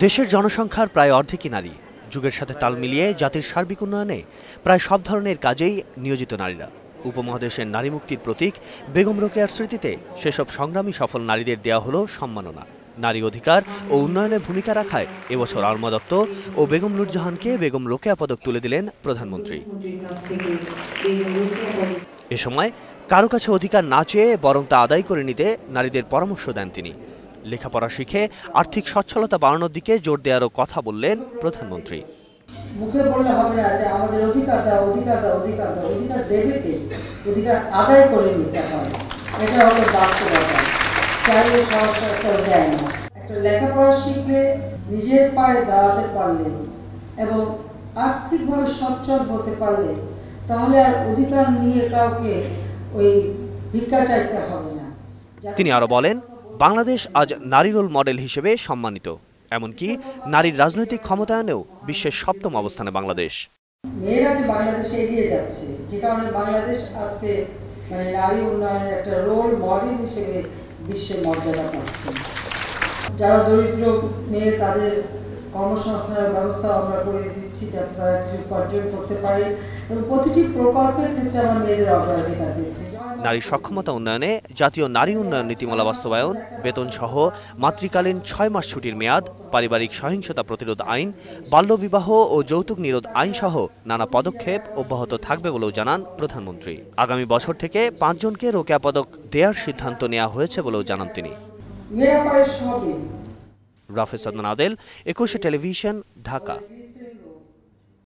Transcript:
দেশের জনসংখ্যার প্রায় অর্ধেকই নারী। যুগের সাথে তাল মিলিয়ে জাতির সার্বিক উন্নয়নে প্রায় সব ধরনের কাজেই নিয়োজিত নারীরা। উপমহাদেশের নারী মুক্তির প্রতীক বেগম রোকেয়ার স্মৃতিতে সেসব সংগ্রামী সফল নারীদের দেয়া হলো সম্মাননা। নারী অধিকার ও উন্নয়নে ভূমিকা রাখায় এবছর আলমা দত্ত ও বেগম নূরজাহানকে বেগম রোকেয়া পদক তুলে দিলেন প্রধানমন্ত্রী। এ সময় কারো কাছে অধিকার না চেয়ে বরং তা আদায় করে নিতে নারীদের পরামর্শ দেন তিনি। লেখাপড়া শিখে আর্থিক সচ্ছলতা বাড়ানোর দিকে জোর দেওয়ারও কথা বললেন প্রধানমন্ত্রী। মুখে বললে হবে না যে আমাদের অধিকার দাও, অধিকার দাও, অধিকার দাও, অধিকার দেবে কে? অধিকার আদায় করে নিতে হয়। এটা হলো বাস্তবতা। চাইলে সরকার দেয় না। একটা লেখাপড়া শিখলে নিজের পায়ে দাঁড়াতে পারলে এবং আর্থিকভাবে সচ্ছল হতে পারলে তাহলে আর অধিকার নিয়ে কাউকে ওই ভিক্ষা চাইতে হবে না। তিনি আরো বলেন, বাংলাদেশ আজ নারী রোল মডেল হিসেবে সম্মানিত। এমনকি নারীর রাজনৈতিক ক্ষমতায়নেও বিশ্বের 7ম অবস্থানে বাংলাদেশ। মেয়েরা যে বাংলাদেশে এগিয়ে যাচ্ছে, যে কারণে বাংলাদেশ আজকে নারী উন্নয়নের একটা রোল মডেল হিসেবে বিশ্বে মর্যাদা পাচ্ছে। যারা দরিদ্র মেয়ে তাদের কর্মসংস্থানের ব্যবস্থা আমরা করে দিচ্ছি যাতে তারা কিছু উপার্জন করতে পারে এবং প্রতিটি প্রকল্পের ক্ষেত্রে আমরা মেয়েদের অগ্রাধিকার দিচ্ছি। নারী সক্ষমতা উন্নয়নে জাতীয় নারী উন্নয়ন নীতিমালা বাস্তবায়ন, বেতন সহ মাতৃকালীন 6 মাস ছুটির মেয়াদ, পারিবারিক সহিংসতা প্রতিরোধ আইন, বাল্যবিবাহ ও যৌতুক নিরোধ আইন সহ নানা পদক্ষেপ অব্যাহত থাকবে বলেও জানান প্রধানমন্ত্রী। আগামী বছর থেকে 5 জনকে রোকেয়া পদক দেওয়ার সিদ্ধান্ত নেওয়া হয়েছে বলেও জানান তিনি। মেয়েরা পারে সবই। রাফেজ আদনান আদেল, 21 টেলিভিশন, ঢাকা।